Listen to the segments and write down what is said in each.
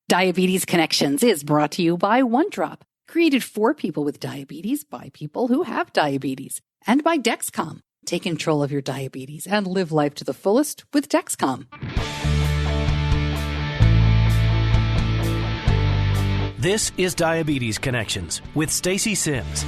Diabetes Connections is brought to you by OneDrop, created for people with diabetes by people who have diabetes, and by Dexcom. Take control of your diabetes and live life to the fullest with Dexcom. This is Diabetes Connections with Stacey Simms.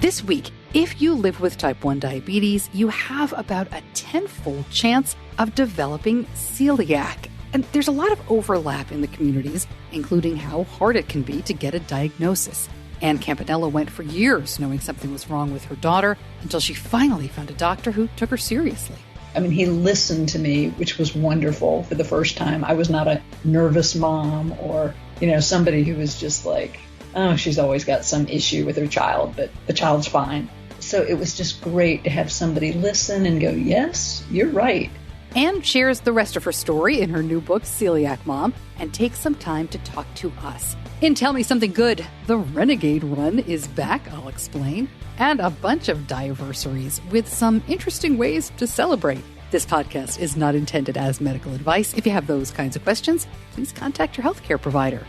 This week, if you live with type 1 diabetes, you have about a 10-fold chance of developing celiac. And there's a lot of overlap in the communities, including how hard it can be to get a diagnosis. Anne Campanella went for years knowing something was wrong with her daughter until she finally found a doctor who took her seriously. I mean, he listened to me, which was wonderful for the first time. I was not a nervous mom or, somebody who was just like, oh, she's always got some issue with her child, but the child's fine. So it was just great to have somebody listen and go, yes, you're right. Anne shares the rest of her story in her new book, Celiac Mom, and takes some time to talk to us. In Tell Me Something Good, the Renegade Run is back, I'll explain, and a bunch of diaversaries with some interesting ways to celebrate. This podcast is not intended as medical advice. If you have those kinds of questions, please contact your healthcare provider.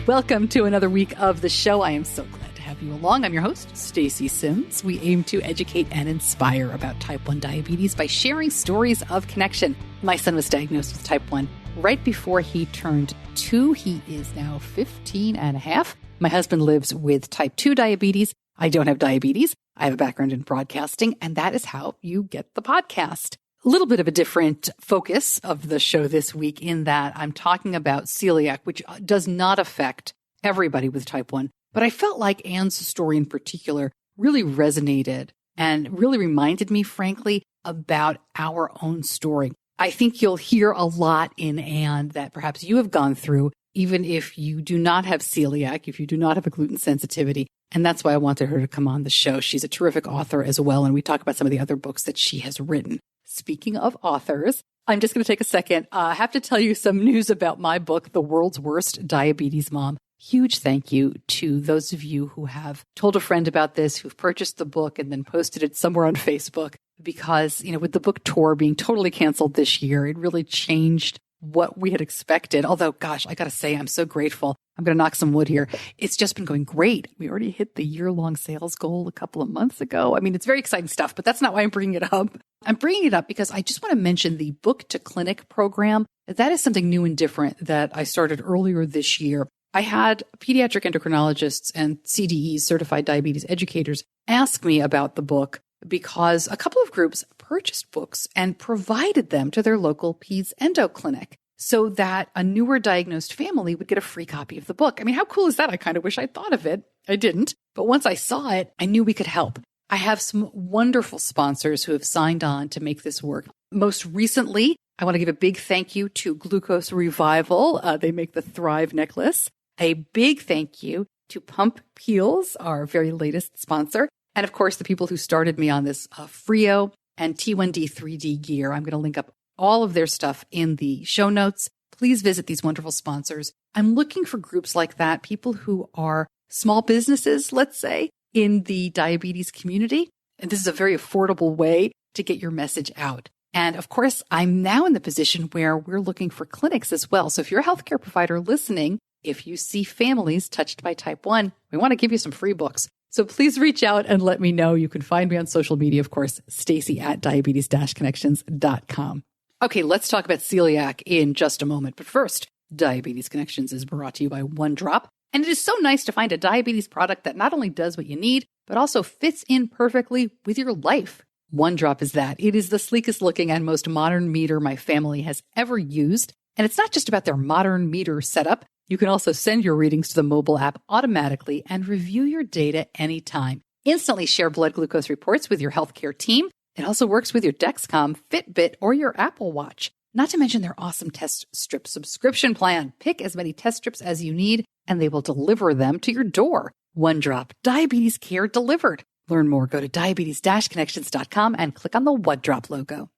Welcome to another week of the show. I am so glad to have you along. I'm your host, Stacey Simms. We aim to educate and inspire about type 1 diabetes by sharing stories of connection. My son was diagnosed with type 1 right before he turned 2. He is now 15 and a half. My husband lives with type 2 diabetes. I don't have diabetes. I have a background in broadcasting, and that is how you get the podcast. A little bit of a different focus of the show this week in that I'm talking about celiac, which does not affect everybody with type 1. But I felt like Anne's story in particular really resonated and really reminded me, frankly, about our own story. I think you'll hear a lot in Anne that perhaps you have gone through, even if you do not have celiac, if you do not have a gluten sensitivity. And that's why I wanted her to come on the show. She's a terrific author as well, and we talk about some of the other books that she has written. Speaking of authors, I'm just going to take a second. I have to tell you some news about my book, The World's Worst Diabetes Mom. Huge thank you to those of you who have told a friend about this, who've purchased the book and then posted it somewhere on Facebook. Because, with the book tour being totally canceled this year, it really changed what we had expected. Although, gosh, I got to say, I'm so grateful. I'm going to knock some wood here. It's just been going great. We already hit the year-long sales goal a couple of months ago. I mean, it's very exciting stuff, but that's not why I'm bringing it up. I'm bringing it up because I just want to mention the Book to Clinic program. That is something new and different that I started earlier this year. I had pediatric endocrinologists and CDEs, certified diabetes educators, ask me about the book because a couple of groups purchased books and provided them to their local peds endo clinic so that a newer diagnosed family would get a free copy of the book. I mean, how cool is that? I kind of wish I'd thought of it. I didn't. But once I saw it, I knew we could help. I have some wonderful sponsors who have signed on to make this work. Most recently, I want to give a big thank you to Glucose Revival. They make the Thrive necklace. A big thank you to Pump Peels, our very latest sponsor. And of course, the people who started me on this Frio and T1D 3D gear. I'm going to link up all of their stuff in the show notes. Please visit these wonderful sponsors. I'm looking for groups like that, people who are small businesses, let's say, in the diabetes community. And this is a very affordable way to get your message out. And of course, I'm now in the position where we're looking for clinics as well. So if you're a healthcare provider listening, if you see families touched by type 1, we want to give you some free books. So please reach out and let me know. You can find me on social media, of course, Stacey at diabetes-connections.com. Okay, let's talk about celiac in just a moment. But first, Diabetes Connections is brought to you by OneDrop. And it is so nice to find a diabetes product that not only does what you need, but also fits in perfectly with your life. OneDrop is that. It is the sleekest looking and most modern meter my family has ever used. And it's not just about their modern meter setup. You can also send your readings to the mobile app automatically and review your data anytime. Instantly share blood glucose reports with your healthcare team. It also works with your Dexcom, Fitbit, or your Apple Watch. Not to mention their awesome test strip subscription plan. Pick as many test strips as you need, and they will deliver them to your door. OneDrop, diabetes care delivered. Learn more. Go to diabetes-connections.com and click on the OneDrop logo.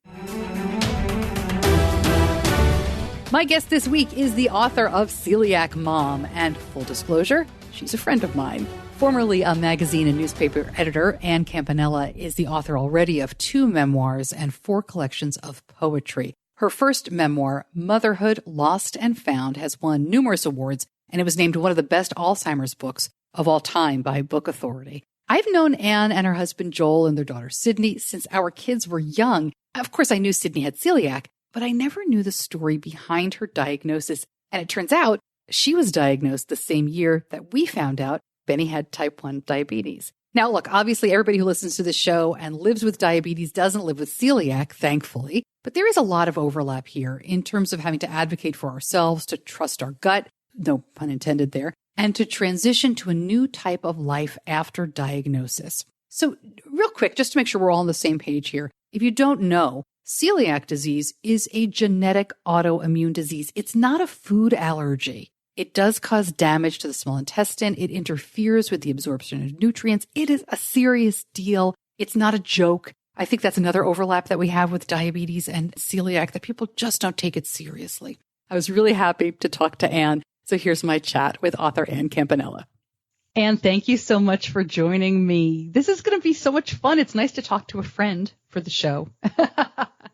My guest this week is the author of Celiac Mom, and full disclosure, she's a friend of mine. Formerly a magazine and newspaper editor, Ann Campanella is the author already of 2 memoirs and 4 collections of poetry. Her first memoir, Motherhood, Lost and Found, has won numerous awards, and it was named one of the best Alzheimer's books of all time by Book Authority. I've known Ann and her husband Joel and their daughter Sydney since our kids were young. Of course, I knew Sydney had celiac, but I never knew the story behind her diagnosis. And it turns out she was diagnosed the same year that we found out Benny had type 1 diabetes. Now, look, obviously everybody who listens to this show and lives with diabetes doesn't live with celiac, thankfully, but there is a lot of overlap here in terms of having to advocate for ourselves, to trust our gut, no pun intended there, and to transition to a new type of life after diagnosis. So real quick, just to make sure we're all on the same page here, if you don't know, celiac disease is a genetic autoimmune disease. It's not a food allergy. It does cause damage to the small intestine. It interferes with the absorption of nutrients. It is a serious deal. It's not a joke. I think that's another overlap that we have with diabetes and celiac, that people just don't take it seriously. I was really happy to talk to Ann. So here's my chat with author Ann Campanella. Ann, thank you so much for joining me. This is going to be so much fun. It's nice to talk to a friend for the show.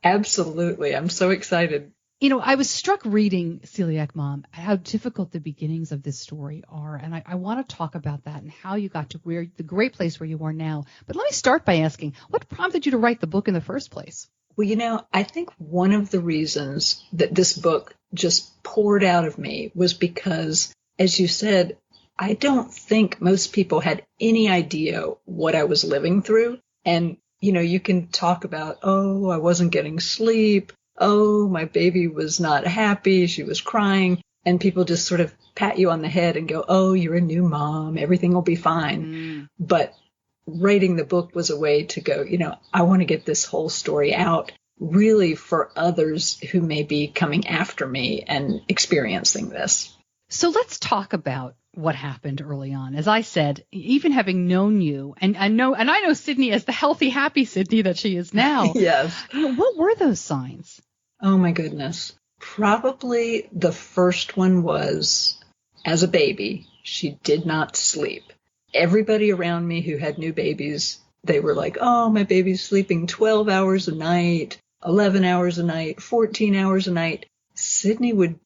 Absolutely. I'm so excited. You know, I was struck reading Celiac Mom, how difficult the beginnings of this story are. And I want to talk about that and how you got to the great place where you are now. But let me start by asking, what prompted you to write the book in the first place? Well, I think one of the reasons that this book just poured out of me was because, as you said, I don't think most people had any idea what I was living through. And, you can talk about, oh, I wasn't getting sleep. Oh, my baby was not happy. She was crying. And people just sort of pat you on the head and go, oh, you're a new mom. Everything will be fine. But writing the book was a way to go, I want to get this whole story out really for others who may be coming after me and experiencing this. So let's talk about what happened early on. As I said, even having known you, and I know Sydney as the healthy, happy Sydney that she is now. Yes. What were those signs? Oh, my goodness. Probably the first one was, as a baby, she did not sleep. Everybody around me who had new babies, they were like, oh, my baby's sleeping 12 hours a night, 11 hours a night, 14 hours a night. Sydney would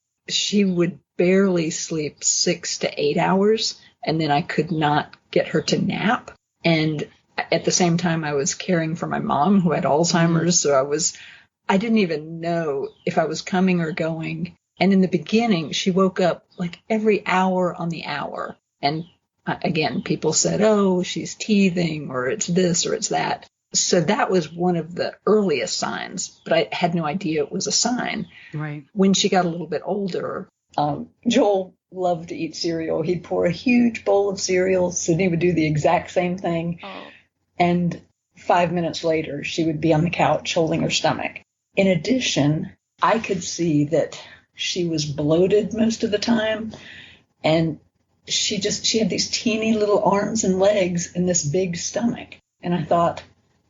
barely sleep 6 to 8 hours, and then I could not get her to nap. And at the same time, I was caring for my mom who had Alzheimer's, so I didn't even know if I was coming or going. And in the beginning, she woke up like every hour on the hour. And again, people said, oh, she's teething, or it's this or it's that. So that was one of the earliest signs, but I had no idea it was a sign. Right. When she got a little bit older, Joel loved to eat cereal. He'd pour a huge bowl of cereal. Sydney would do the exact same thing. Oh. And 5 minutes later, she would be on the couch holding her stomach. In addition, I could see that she was bloated most of the time, and she had these teeny little arms and legs and this big stomach. And I thought,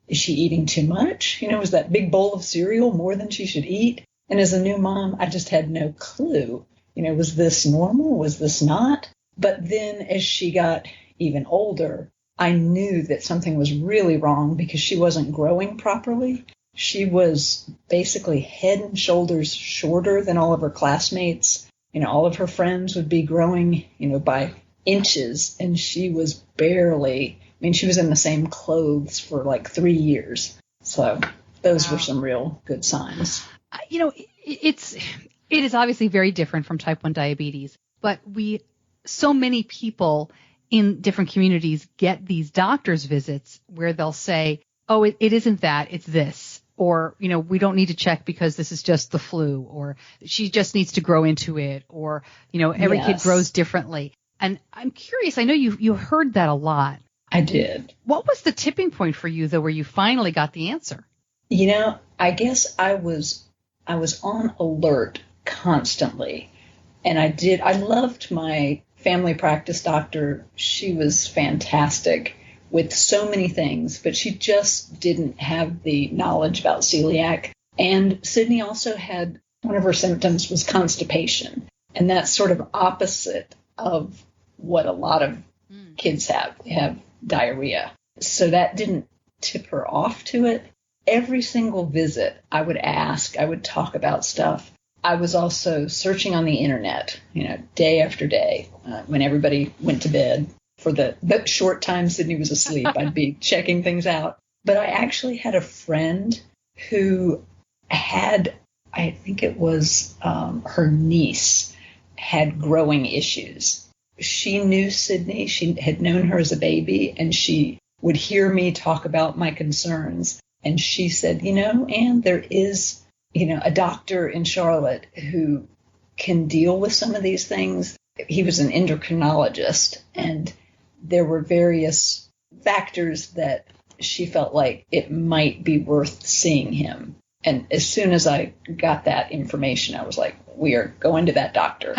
is she eating too much? Was that big bowl of cereal more than she should eat? And as a new mom, I just had no clue. Was this normal? Was this not? But then as she got even older, I knew that something was really wrong because she wasn't growing properly. She was basically head and shoulders shorter than all of her classmates. All of her friends would be growing, by inches, and she was barely, she was in the same clothes for like 3 years. So those were some real good signs. It is obviously very different from type 1 diabetes, but so many people in different communities get these doctor's visits where they'll say, oh, it isn't that, it's this. Or, we don't need to check because this is just the flu, or she just needs to grow into it, or, every kid grows differently. And I'm curious, I know you heard that a lot. I did. What was the tipping point for you, though, where you finally got the answer? I guess I was on alert constantly. And I loved my family practice doctor. She was fantastic with so many things, but she just didn't have the knowledge about celiac. And Sydney also had, one of her symptoms was constipation. And that's sort of opposite of what a lot of kids have. They have diarrhea. So that didn't tip her off to it. Every single visit, I would ask, I would talk about stuff. I was also searching on the internet, day after day, when everybody went to bed. For the short time Sydney was asleep, I'd be checking things out. But I actually had a friend who had, I think it was her niece, had growing issues. She knew Sydney. She had known her as a baby, and she would hear me talk about my concerns. And she said, Anne, there is, a doctor in Charlotte who can deal with some of these things. He was an endocrinologist, and there were various factors that she felt like it might be worth seeing him. And as soon as I got that information, I was like, we are going to that doctor.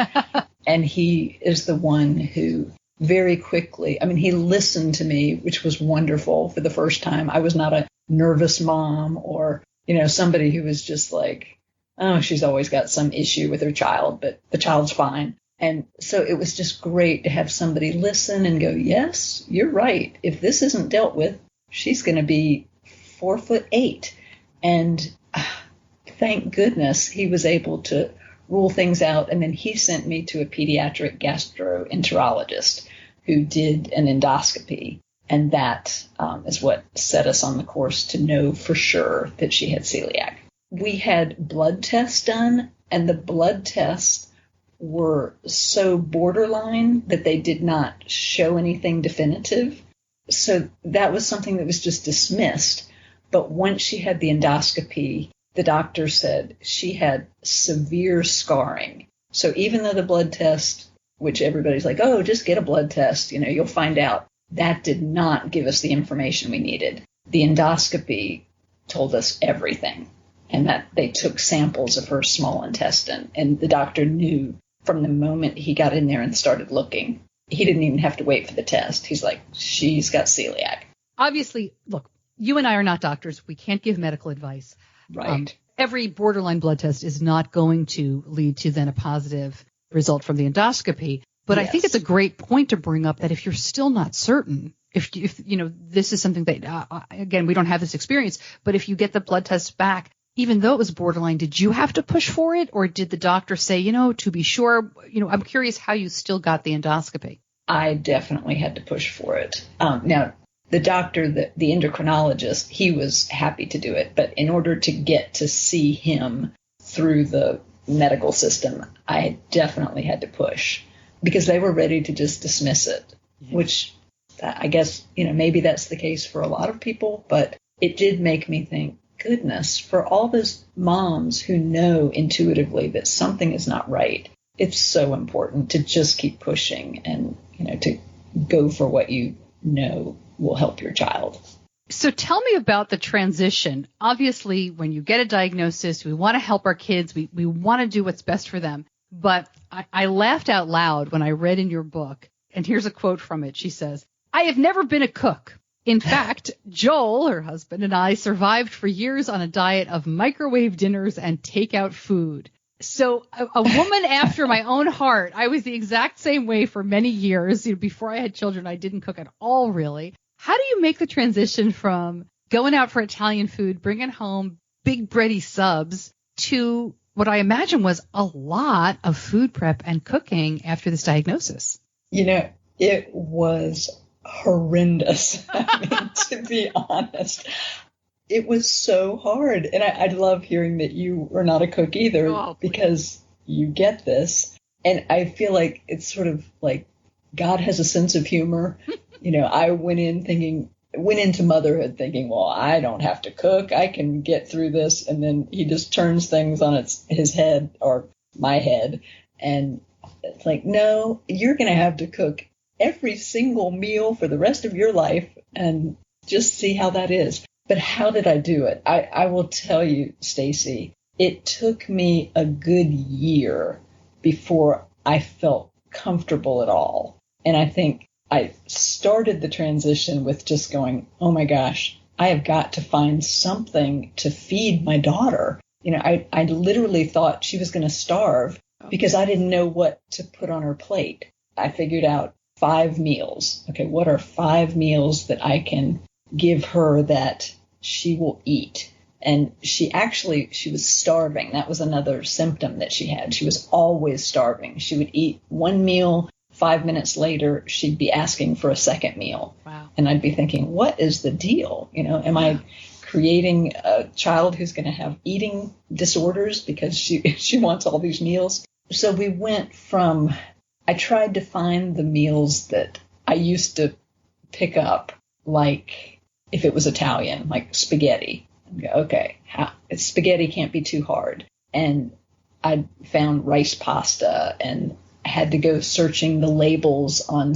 And he is the one who very quickly, he listened to me, which was wonderful for the first time. I was not a nervous mom or, somebody who was just like, oh, she's always got some issue with her child, but the child's fine. And so it was just great to have somebody listen and go, yes, you're right. If this isn't dealt with, she's going to be 4'8". And thank goodness he was able to rule things out. And then he sent me to a pediatric gastroenterologist who did an endoscopy. And that is what set us on the course to know for sure that she had celiac. We had blood tests done, and the blood tests were so borderline that they did not show anything definitive. So that was something that was just dismissed. But once she had the endoscopy, the doctor said she had severe scarring. So even though the blood test, which everybody's like, oh, just get a blood test, you'll find out, that did not give us the information we needed. The endoscopy told us everything, and that they took samples of her small intestine. And the doctor knew from the moment he got in there and started looking. He didn't even have to wait for the test. He's like, she's got celiac. Obviously, look, you and I are not doctors. We can't give medical advice. Right. Every borderline blood test is not going to lead to then a positive result from the endoscopy. But yes. I think it's a great point to bring up that if you're still not certain, if this is something that, again, we don't have this experience, but if you get the blood test back, even though it was borderline, did you have to push for it, or did the doctor say, to be sure, I'm curious how you still got the endoscopy? I definitely had to push for it. Now, the doctor, the endocrinologist, he was happy to do it. But in order to get to see him through the medical system, I definitely had to push because they were ready to just dismiss it, which I guess, maybe that's the case for a lot of people. But it did make me think, goodness, for all those moms who know intuitively that something is not right, it's so important to just keep pushing and, to go for what you know will help your child. So tell me about the transition. Obviously, when you get a diagnosis, we want to help our kids. We want to do what's best for them. But I laughed out loud when I read in your book, and here's a quote from it. She says, "I have never been a cook. In fact, Joel, her husband, and I survived for years on a diet of microwave dinners and takeout food." So a woman after my own heart. I was the exact same way for many years. Before I had children, I didn't cook at all, really. How do you make the transition from going out for Italian food, bringing home big bready subs, to what I imagine was a lot of food prep and cooking after this diagnosis? It was horrendous. To be honest, it was so hard. And I love hearing that you are not a cook either, because you get this. And I feel like it's sort of like God has a sense of humor. I went into motherhood thinking, well, I don't have to cook. I can get through this. And then he just turns things on his head, or my head. And it's like, no, you're going to have to cook every single meal for the rest of your life and just see how that is. But how did I do it? I will tell you, Stacey, it took me a good year before I felt comfortable at all. And I think I started the transition with just going, oh my gosh, I have got to find something to feed my daughter. I literally thought she was going to starve because I didn't know what to put on her plate. I figured out 5 meals. Okay, what are 5 meals that I can give her that she will eat? And she was starving. That was another symptom that she had. She was always starving. She would eat one meal. 5 minutes later, she'd be asking for a second meal. Wow. And I'd be thinking, what is the deal? Am I creating a child who's going to have eating disorders because she wants all these meals? So we went from, I tried to find the meals that I used to pick up, like if it was Italian, like spaghetti. Okay, spaghetti can't be too hard. And I found rice pasta and had to go searching the labels on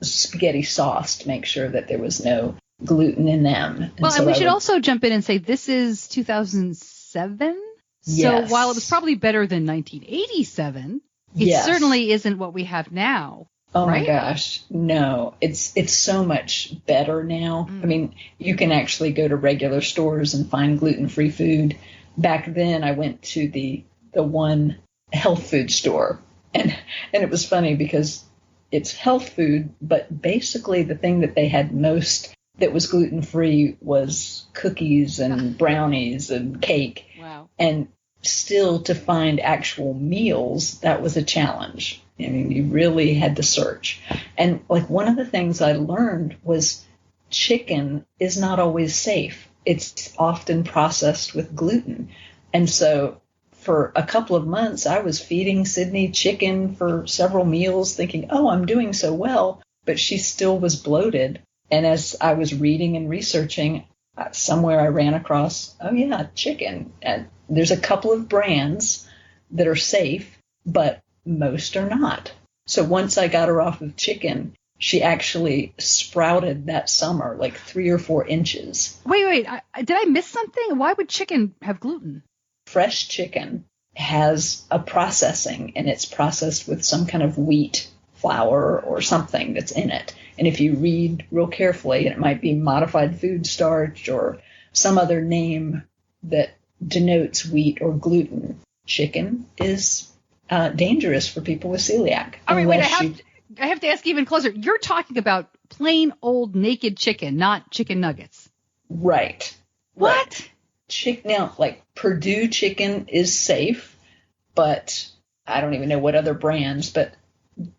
spaghetti sauce to make sure that there was no gluten in them. And we should also jump in and say this is 2007. Yes. So while it was probably better than 1987, it certainly isn't what we have now. Oh right? My gosh, no, it's so much better now. I mean, you can actually go to regular stores and find gluten-free food. Back then, I went to the one health food store, and it was funny because it's health food, but basically the thing that they had most that was gluten-free was cookies and brownies and cake. Wow. And still to find actual meals, that was a challenge. I mean, you really had to search. And like one of the things I learned was chicken is not always safe. It's often processed with gluten. And so for a couple of months, I was feeding Sydney chicken for several meals thinking, oh, I'm doing so well, but she still was bloated. And as I was reading and researching, somewhere I ran across, oh yeah, chicken. And there's a couple of brands that are safe, but most are not. So once I got her off of chicken, she actually sprouted that summer like 3 or 4 inches. Wait, did I miss something? Why would chicken have gluten? Fresh chicken has a processing, and it's processed with some kind of wheat flour or something that's in it. And if you read real carefully, and it might be modified food starch or some other name that denotes wheat or gluten, chicken is dangerous for people with celiac. All right, wait, I have to ask even closer. You're talking about plain old naked chicken, not chicken nuggets. Right. What? Now, like Purdue chicken is safe, but I don't even know what other brands, but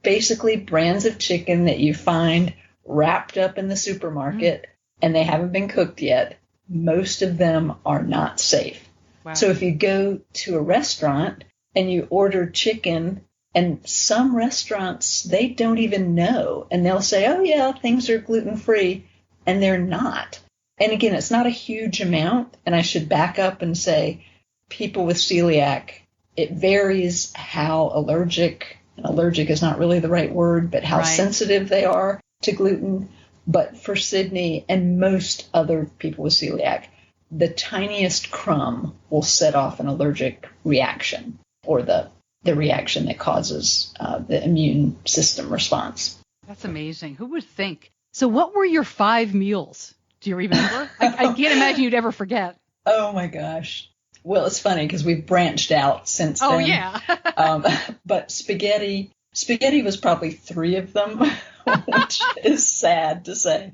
basically brands of chicken that you find wrapped up in the supermarket and they haven't been cooked yet, most of them are not safe. Wow. So if you go to a restaurant and you order chicken, and some restaurants, they don't even know, and they'll say, oh yeah, things are gluten-free, and they're not. And again, it's not a huge amount, and I should back up and say people with celiac, it varies how allergic is not really the right word, but how sensitive they are to gluten. But for Sydney and most other people with celiac, the tiniest crumb will set off an allergic reaction, or the reaction that causes the immune system response. That's amazing. Who would think? So what were your 5 meals? Do you remember? I can't imagine you'd ever forget. Oh, my gosh. Well, it's funny because we've branched out since then. Oh, yeah. But spaghetti was probably 3 of them, which is sad to say.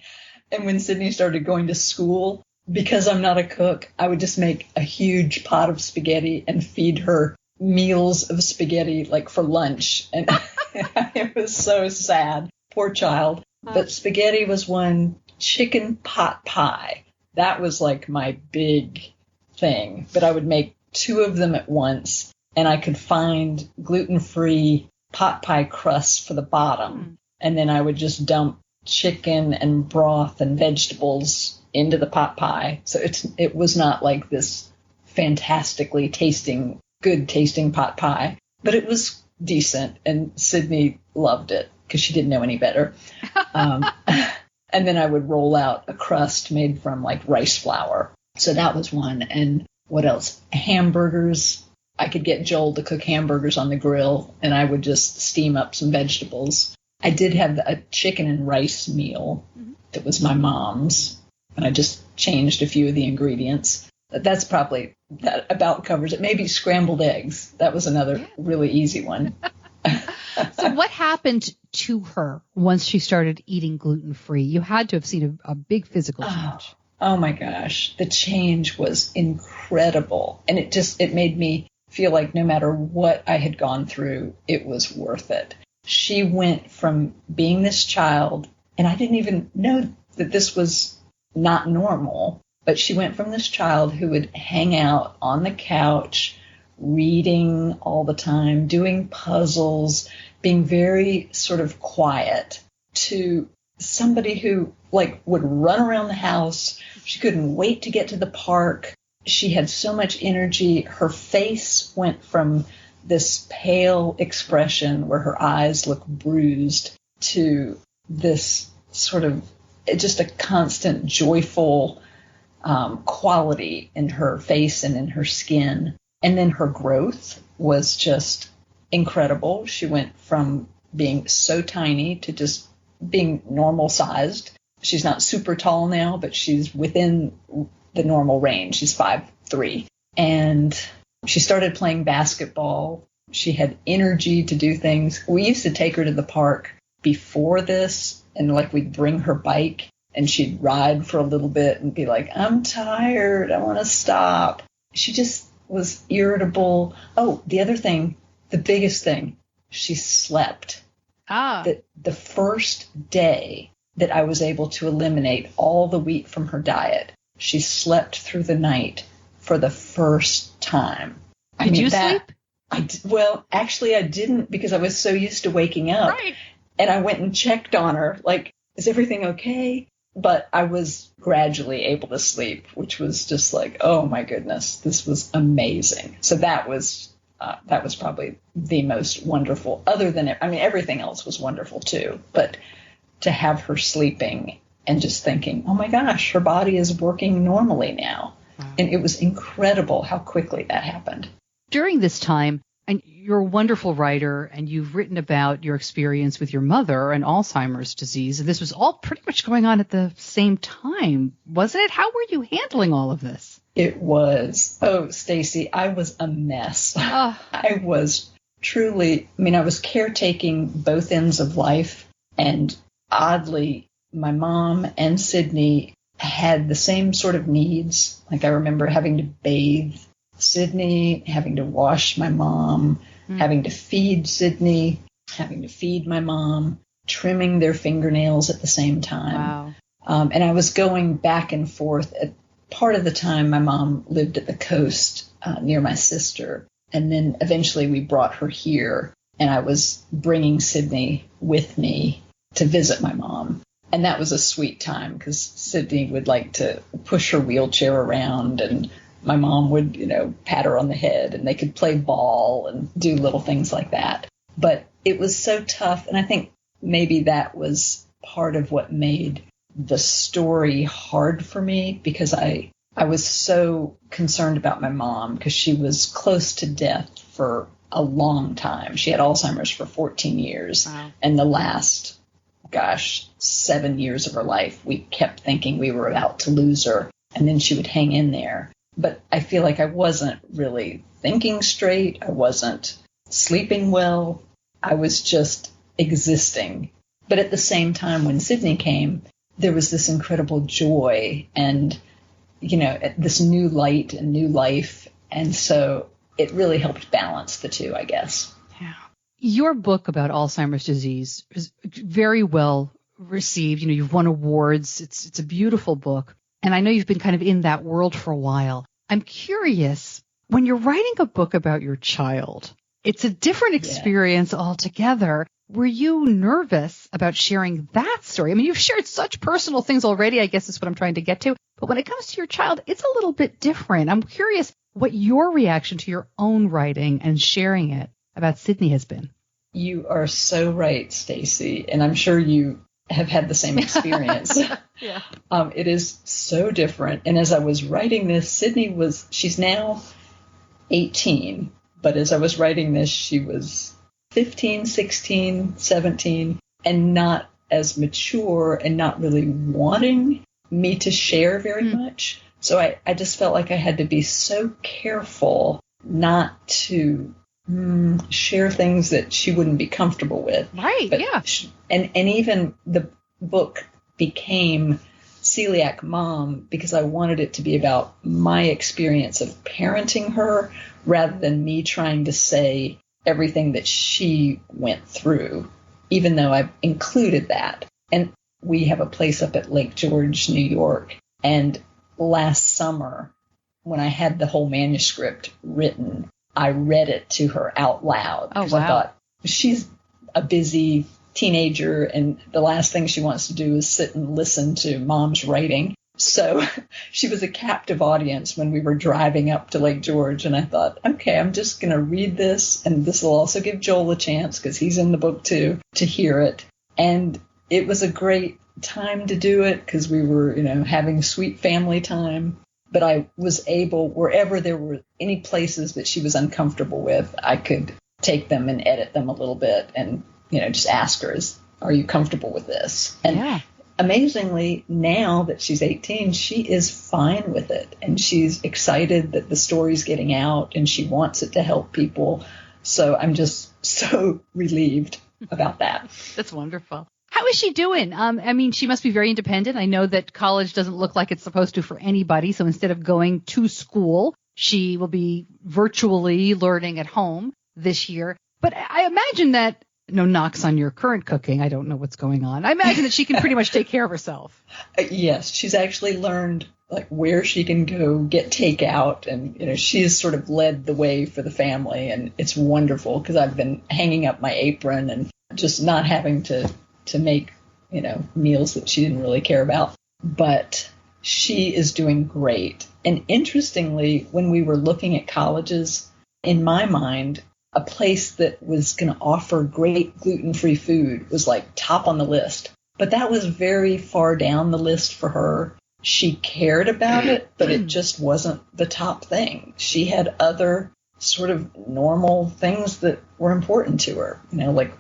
And when Sydney started going to school, because I'm not a cook, I would just make a huge pot of spaghetti and feed her meals of spaghetti like for lunch. And it was so sad. Poor child. But spaghetti was one. Chicken pot pie. That was like my big thing. But I would make 2 of them at once, and I could find gluten-free pot pie crusts for the bottom. And then I would just dump chicken and broth and vegetables into the pot pie. So it was not like this fantastically good tasting pot pie, but it was decent, and Sydney loved it because she didn't know any better. And then I would roll out a crust made from like rice flour. So that was one. And what else? Hamburgers. I could get Joel to cook hamburgers on the grill, and I would just steam up some vegetables. I did have a chicken and rice meal that was my mom's, and I just changed a few of the ingredients. That about covers it. Maybe scrambled eggs. That was another really easy one. So what happened to her once she started eating gluten-free? You had to have seen a big physical change. Oh my gosh. The change was incredible. And it made me feel like no matter what I had gone through, it was worth it. She went from being this child, and I didn't even know that this was not normal, but she went from this child who would hang out on the couch, reading all the time, doing puzzles, being very sort of quiet, to somebody who would run around the house. She couldn't wait to get to the park. She had so much energy. Her face went from this pale expression where her eyes look bruised to this sort of just a constant joyful quality in her face and in her skin. And then her growth was just incredible. She went from being so tiny to just being normal sized. She's not super tall now, but she's within the normal range. She's 5'3". And she started playing basketball. She had energy to do things. We used to take her to the park before this, and we'd bring her bike and she'd ride for a little bit and be like, I'm tired, I want to stop. She just was irritable. Oh, the other thing, the biggest thing, she slept. The first day that I was able to eliminate all the wheat from her diet, she slept through the night for the first time. Did you sleep? Well, actually, I didn't, because I was so used to waking up. Right. And I went and checked on her, is everything okay? But I was gradually able to sleep, which was just oh my goodness, this was amazing. So that was probably the most wonderful, other than everything else was wonderful too. But to have her sleeping and just thinking, oh my gosh, her body is working normally now. Wow. And it was incredible how quickly that happened. During this time, and you're a wonderful writer, and you've written about your experience with your mother and Alzheimer's disease. And this was all pretty much going on at the same time, wasn't it? How were you handling all of this? It was. Oh, Stacey, I was a mess. I was truly, I was caretaking both ends of life. And oddly, my mom and Sydney had the same sort of needs. I remember having to bathe Sydney, having to wash my mom, having to feed Sydney, having to feed my mom, trimming their fingernails at the same time. Wow. And I was going back and forth. Part of the time, my mom lived at the coast near my sister. And then eventually we brought her here, and I was bringing Sydney with me to visit my mom. And that was a sweet time, because Sydney would like to push her wheelchair around, and my mom would, pat her on the head, and they could play ball and do little things like that. But it was so tough. And I think maybe that was part of what made the story hard for me, because I was so concerned about my mom, because she was close to death for a long time. She had Alzheimer's for 14 years. Wow. And the last, 7 years of her life, we kept thinking we were about to lose her. And then she would hang in there. But I feel like I wasn't really thinking straight. I wasn't sleeping well. I was just existing. But at the same time, when Sydney came, there was this incredible joy and, this new light and new life. And so it really helped balance the two, I guess. Yeah. Your book about Alzheimer's disease is very well received. You've won awards. It's a beautiful book. And I know you've been kind of in that world for a while. I'm curious, when you're writing a book about your child, it's a different experience altogether. Were you nervous about sharing that story? You've shared such personal things already, I guess is what I'm trying to get to. But when it comes to your child, it's a little bit different. I'm curious what your reaction to your own writing and sharing it about Sydney has been. You are so right, Stacey. And I'm sure you have had the same experience. Yeah. It is so different. And as I was writing this, Sydney she's now 18, but as I was writing this, she was 15, 16, 17, and not as mature and not really wanting me to share very much. So I just felt like I had to be so careful not to share things that she wouldn't be comfortable with. Right, But yeah. And even the book became Celiac Mom because I wanted it to be about my experience of parenting her rather than me trying to say everything that she went through, even though I've included that. And we have a place up at Lake George, New York. And last summer, when I had the whole manuscript written, I read it to her out loud. Oh, Because wow. I thought, she's a busy teenager, and the last thing she wants to do is sit and listen to mom's writing. So she was a captive audience when we were driving up to Lake George, and I thought, okay, I'm just going to read this, and this will also give Joel a chance, because he's in the book too, to hear it. And it was a great time to do it, because we were, having sweet family time. But I was able, wherever there were any places that she was uncomfortable with, I could take them and edit them a little bit and just ask her, are you comfortable with this? And amazingly, now that she's 18, she is fine with it. And she's excited that the story's getting out and she wants it to help people. So I'm just so relieved about that. That's wonderful. How is she doing? I mean, she must be very independent. I know that college doesn't look like it's supposed to for anybody. So instead of going to school, she will be virtually learning at home this year. But I imagine that no knocks on your current cooking. I don't know what's going on. I imagine that she can pretty much take care of herself. Yes, she's actually learned where she can go get takeout, and she's sort of led the way for the family, and it's wonderful because I've been hanging up my apron and just not having to make meals that she didn't really care about. But she is doing great. And interestingly, when we were looking at colleges, in my mind, a place that was going to offer great gluten-free food was top on the list. But that was very far down the list for her. She cared about it, but it just wasn't the top thing. She had other sort of normal things that were important to her,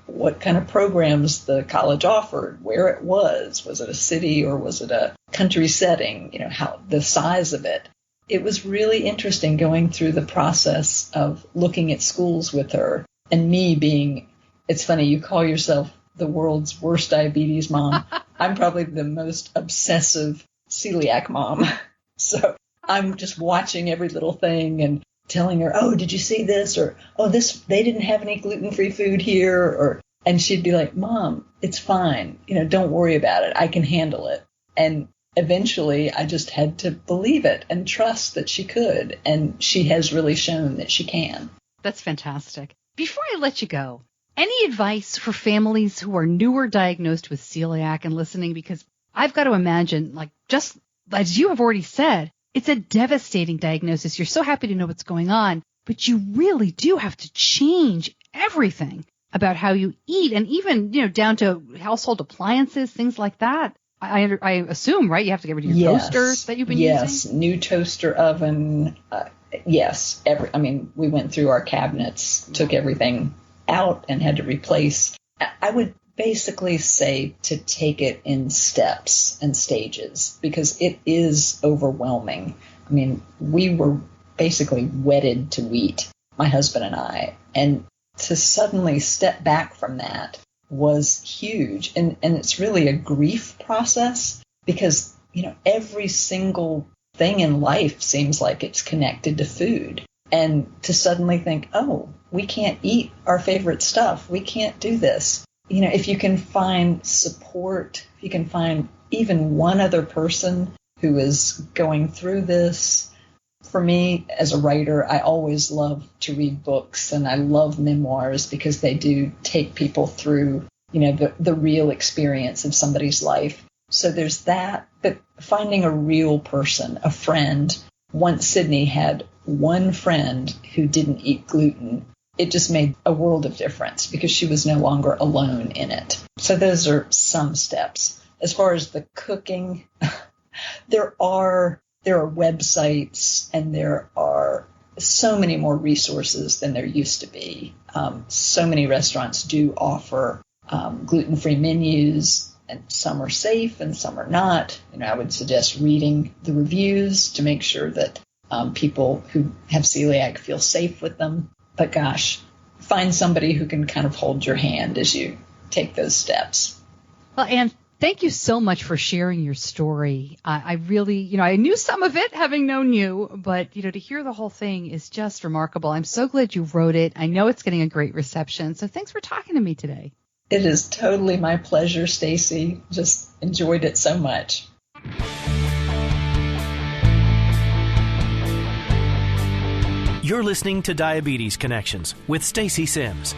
what kind of programs the college offered, where it was it a city or was it a country setting, how the size of it. It was really interesting going through the process of looking at schools with her and me being, it's funny, you call yourself the world's worst diabetes mom. I'm probably the most obsessive celiac mom. So I'm just watching every little thing and telling her, oh, did you see this? Or, oh, they didn't have any gluten-free food here. And she'd be like, Mom, it's fine. Don't worry about it. I can handle it. And eventually I just had to believe it and trust that she could. And she has really shown that she can. That's fantastic. Before I let you go, any advice for families who are newer diagnosed with celiac and listening? Because I've got to imagine, just as you have already said, it's a devastating diagnosis. You're so happy to know what's going on, but you really do have to change everything about how you eat, and even, down to household appliances, things like that. I assume, right? You have to get rid of your toasters that you've been using? Yes, new toaster oven. Yes, we went through our cabinets, took everything out and had to replace. I would basically say to take it in steps and stages because it is overwhelming. We were basically wedded to wheat, my husband and I, and to suddenly step back from that was huge. And it's really a grief process because, every single thing in life seems like it's connected to food. And to suddenly think, oh, we can't eat our favorite stuff. We can't do this. If you can find support, if you can find even one other person who is going through this. For me, as a writer, I always love to read books, and I love memoirs because they do take people through, the real experience of somebody's life. So there's that, but finding a real person, a friend. Once Sydney had one friend who didn't eat gluten. It just made a world of difference because she was no longer alone in it. So those are some steps. As far as the cooking, there are websites and there are so many more resources than there used to be. So many restaurants do offer gluten-free menus, and some are safe and some are not. I would suggest reading the reviews to make sure that people who have celiac feel safe with them. But gosh, find somebody who can kind of hold your hand as you take those steps. Well, Anne, thank you so much for sharing your story. I really, I knew some of it having known you, but, to hear the whole thing is just remarkable. I'm so glad you wrote it. I know it's getting a great reception. So thanks for talking to me today. It is totally my pleasure, Stacey. Just enjoyed it so much. You're listening to Diabetes Connections with Stacey Simms.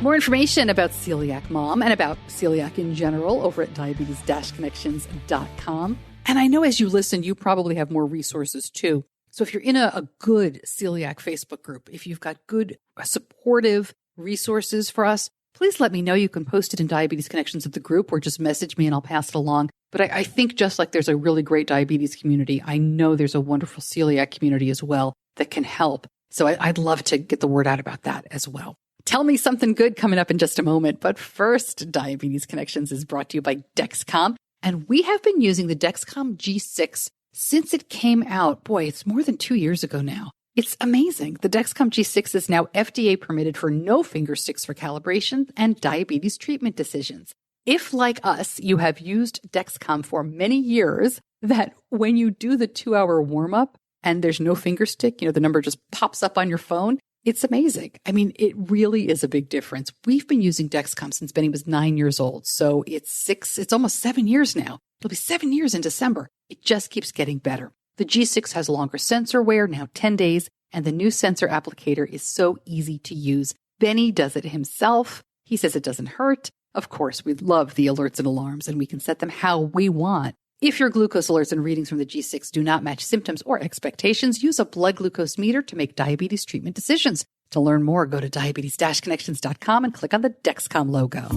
More information about Celiac Mom and about celiac in general over at diabetes-connections.com. And I know as you listen, you probably have more resources too. So if you're in a good celiac Facebook group, if you've got good supportive resources for us, please let me know. You can post it in Diabetes Connections of the group or just message me and I'll pass it along. But I think just like there's a really great diabetes community, I know there's a wonderful celiac community as well that can help. So I'd love to get the word out about that as well. Tell me something good coming up in just a moment. But first, Diabetes Connections is brought to you by Dexcom. And we have been using the Dexcom G6 since it came out. Boy, it's more than 2 years ago now. It's amazing. The Dexcom G6 is now FDA permitted for no finger sticks for calibration and diabetes treatment decisions. If, like us, you have used Dexcom for many years, that when you do the 2-hour warm-up and there's no finger stick, the number just pops up on your phone, it's amazing. I mean, it really is a big difference. We've been using Dexcom since Benny was 9 years old. So it's almost 7 years now. It'll be 7 years in December. It just keeps getting better. The G6 has longer sensor wear, now 10 days, and the new sensor applicator is so easy to use. Benny does it himself. He says it doesn't hurt. Of course, we love the alerts and alarms, and we can set them how we want. If your glucose alerts and readings from the G6 do not match symptoms or expectations, use a blood glucose meter to make diabetes treatment decisions. To learn more, go to diabetes-connections.com and click on the Dexcom logo.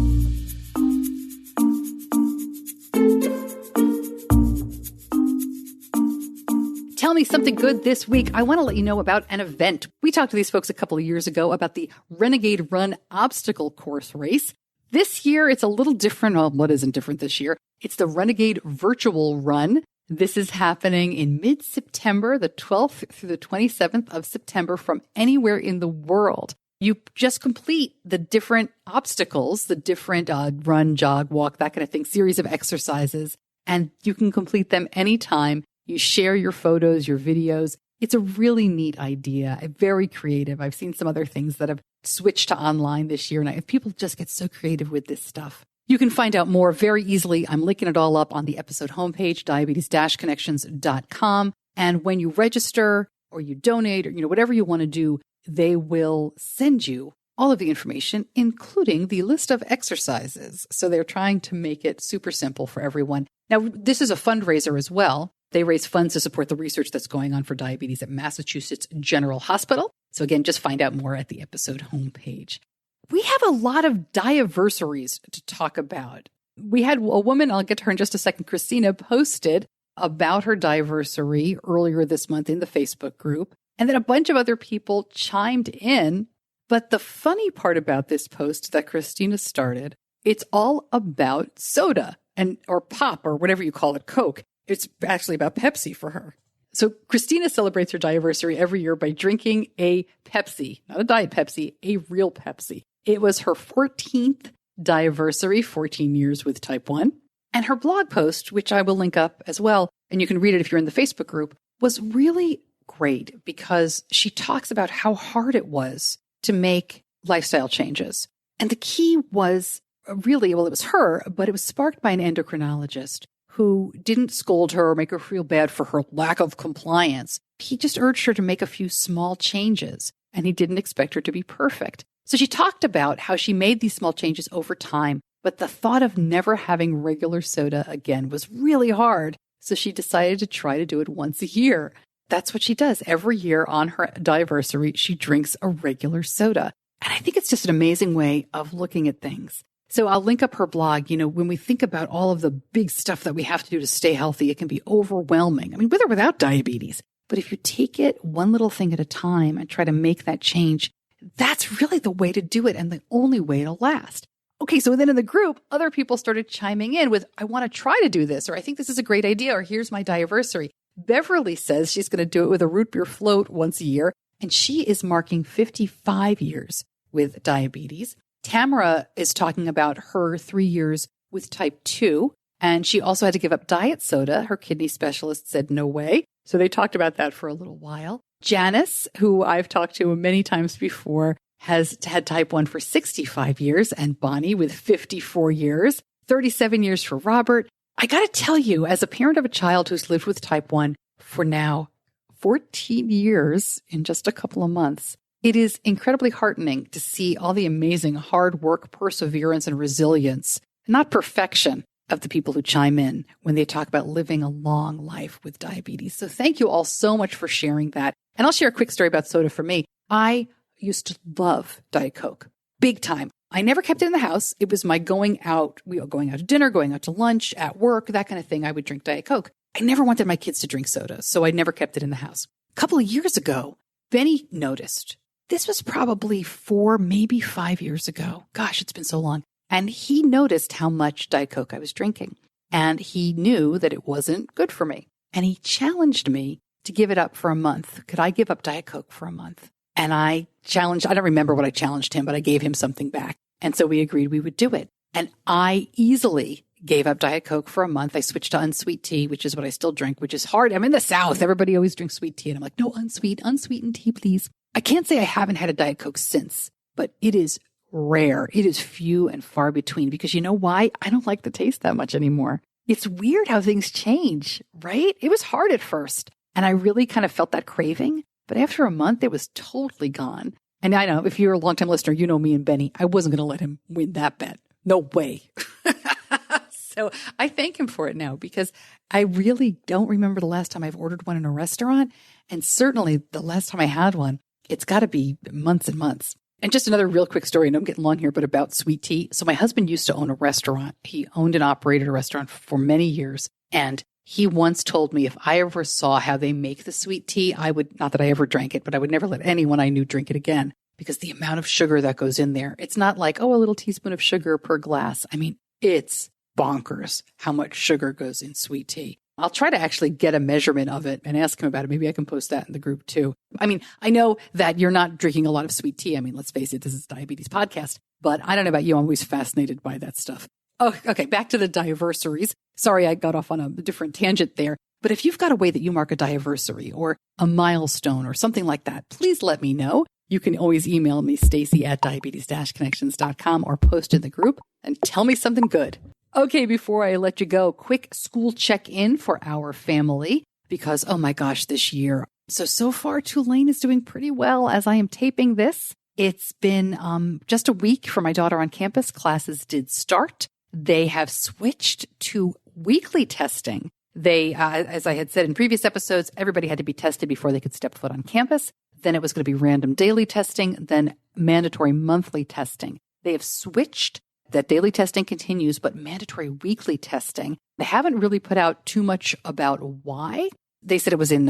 Tell me something good this week. I want to let you know about an event. We talked to these folks a couple of years ago about the Renegade Run obstacle course race. This year, it's a little different. Well, what isn't different this year? It's the Renegade Virtual Run. This is happening in mid-September, the 12th through the 27th of September from anywhere in the world. You just complete the different obstacles, the different run, jog, walk, that kind of thing, series of exercises, and you can complete them anytime. You share your photos, your videos. It's a really neat idea, very creative. I've seen some other things that have switched to online this year, and people just get so creative with this stuff. You can find out more very easily. I'm linking it all up on the episode homepage, diabetes-connections.com. And when you register or you donate or whatever you want to do, they will send you all of the information, including the list of exercises. So they're trying to make it super simple for everyone. Now, this is a fundraiser as well. They raise funds to support the research that's going on for diabetes at Massachusetts General Hospital. So again, just find out more at the episode homepage. We have a lot of diaversaries to talk about. We had a woman, I'll get to her in just a second, Christina, posted about her diaversary earlier this month in the Facebook group. And then a bunch of other people chimed in. But the funny part about this post that Christina started, it's all about soda or pop or whatever you call it, Coke. It's actually about Pepsi for her. So Christina celebrates her diaversary every year by drinking a Pepsi, not a Diet Pepsi, a real Pepsi. It was her 14th diaversary, 14 years with type 1. And her blog post, which I will link up as well, and you can read it if you're in the Facebook group, was really great because she talks about how hard it was to make lifestyle changes. And the key was really, well, it was her, but it was sparked by an endocrinologist who didn't scold her or make her feel bad for her lack of compliance. He just urged her to make a few small changes, and he didn't expect her to be perfect. So she talked about how she made these small changes over time, but the thought of never having regular soda again was really hard. So she decided to try to do it once a year. That's what she does. Every year on her diaversary, she drinks a regular soda. And I think it's just an amazing way of looking at things. So I'll link up her blog. When we think about all of the big stuff that we have to do to stay healthy, it can be overwhelming. I mean, with or without diabetes. But if you take it one little thing at a time and try to make that change, that's really the way to do it and the only way to last. Okay, so then in the group, other people started chiming in with, I want to try to do this, or I think this is a great idea, or here's my diaversary. Beverly says she's going to do it with a root beer float once a year. and she is marking 55 years with diabetes. Tamara is talking about her 3 years with type 2, and she also had to give up diet soda. Her kidney specialist said no way. So they talked about that for a little while. Janice, who I've talked to many times before, has had type 1 for 65 years, and Bonnie with 54 years, 37 years for Robert. I got to tell you, as a parent of a child who's lived with type 1 for now 14 years in just a couple of months, it is incredibly heartening to see all the amazing hard work, perseverance, and resilience, not perfection, of the people who chime in when they talk about living a long life with diabetes. So thank you all so much for sharing that. And I'll share a quick story about soda for me. I used to love Diet Coke, big time. I never kept it in the house. It was my going out to dinner, going out to lunch, at work, that kind of thing. I would drink Diet Coke. I never wanted my kids to drink soda, so I never kept it in the house. A couple of years ago, Benny noticed. This was probably 4, maybe 5 years ago. Gosh, it's been so long. And he noticed how much Diet Coke I was drinking. And he knew that it wasn't good for me. And he challenged me to give it up for a month. Could I give up Diet Coke for a month? And I don't remember what I challenged him, but I gave him something back. And so we agreed we would do it. And I easily gave up Diet Coke for a month. I switched to unsweet tea, which is what I still drink, which is hard. I'm in the South. Everybody always drinks sweet tea. And I'm like, no, unsweetened tea, please. I can't say I haven't had a Diet Coke since, but it is rare. It is few and far between, because you know why? I don't like the taste that much anymore. It's weird how things change, right? It was hard at first, and I really kind of felt that craving, but after a month, it was totally gone. And I know, if you're a longtime listener, you know me and Benny, I wasn't going to let him win that bet. No way. So I thank him for it now, because I really don't remember the last time I've ordered one in a restaurant, and certainly the last time I had one, it's got to be months and months. And just another real quick story, and I'm getting long here, but about sweet tea. So my husband used to own a restaurant. He owned and operated a restaurant for many years. And he once told me if I ever saw how they make the sweet tea, I would, not that I ever drank it, but I would never let anyone I knew drink it again, because the amount of sugar that goes in there, it's not like, oh, a little teaspoon of sugar per glass. I mean, it's bonkers how much sugar goes in sweet tea. I'll try to actually get a measurement of it and ask him about it. Maybe I can post that in the group too. I mean, I know that you're not drinking a lot of sweet tea. I mean, let's face it, this is a diabetes podcast, but I don't know about you. I'm always fascinated by that stuff. Oh, okay. Back to the diaversaries. Sorry, I got off on a different tangent there. But if you've got a way that you mark a diaversary or a milestone or something like that, please let me know. You can always email me, Stacey@diabetes-connections.com, or post in the group and tell me something good. Okay, before I let you go, quick school check-in for our family, because, oh my gosh, this year. So far, Tulane is doing pretty well as I am taping this. It's been just a week for my daughter on campus. Classes did start. They have switched to weekly testing. They, as I had said in previous episodes, everybody had to be tested before they could step foot on campus. Then it was going to be random daily testing, then mandatory monthly testing. They have switched. That daily testing continues, but mandatory weekly testing. They haven't really put out too much about why. They said it was in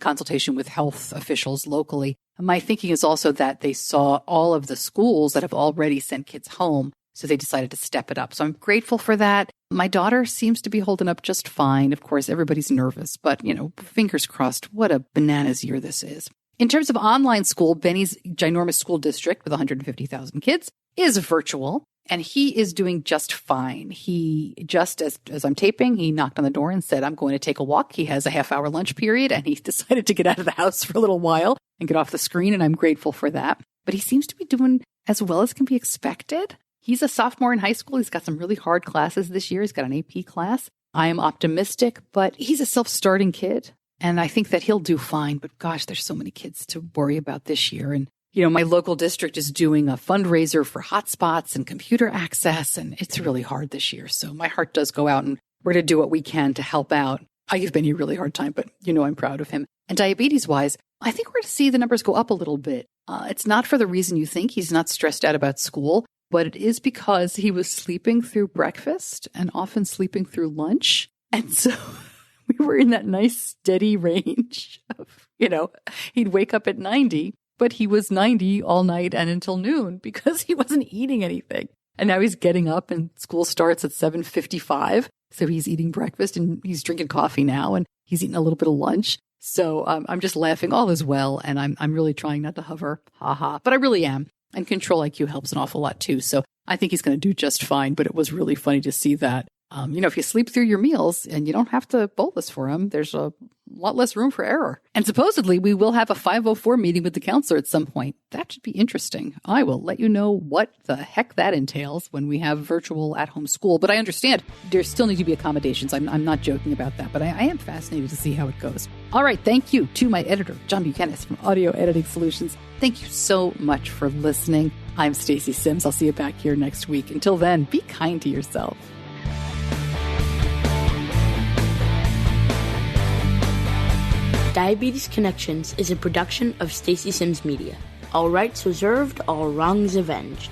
consultation with health officials locally. And my thinking is also that they saw all of the schools that have already sent kids home, so they decided to step it up. So I'm grateful for that. My daughter seems to be holding up just fine. Of course, everybody's nervous, but, fingers crossed. What a bananas year this is. In terms of online school, Benny's ginormous school district with 150,000 kids is virtual. And he is doing just fine. He just, as I'm taping, he knocked on the door and said, I'm going to take a walk. He has a half-hour lunch period, and he decided to get out of the house for a little while and get off the screen, and I'm grateful for that. But he seems to be doing as well as can be expected. He's a sophomore in high school. He's got some really hard classes this year. He's got an AP class. I am optimistic, but he's a self-starting kid, and I think that he'll do fine. But gosh, there's so many kids to worry about this year, and my local district is doing a fundraiser for hotspots and computer access, and it's really hard this year. So my heart does go out, and we're going to do what we can to help out. I give Benny a really hard time, but I'm proud of him. And diabetes-wise, I think we're going to see the numbers go up a little bit. It's not for the reason you think. He's not stressed out about school, but it is because he was sleeping through breakfast and often sleeping through lunch. And so we were in that nice steady range of, he'd wake up at 90. But he was 90 all night and until noon because he wasn't eating anything. And now he's getting up and school starts at 7:55. So he's eating breakfast and he's drinking coffee now and he's eating a little bit of lunch. So I'm just laughing. All is well. And I'm really trying not to hover. Ha ha. But I really am. And control IQ helps an awful lot too. So I think he's going to do just fine. But it was really funny to see that. If you sleep through your meals and you don't have to bolus for them, there's a lot less room for error. And supposedly we will have a 504 meeting with the counselor at some point. That should be interesting. I will let you know what the heck that entails when we have virtual at-home school. But I understand there still need to be accommodations. I'm not joking about that, but I am fascinated to see how it goes. All right. Thank you to my editor, John Buchanan from Audio Editing Solutions. Thank you so much for listening. I'm Stacey Simms. I'll see you back here next week. Until then, be kind to yourself. Diabetes Connections is a production of Stacey Simms Media. All rights reserved, all wrongs avenged.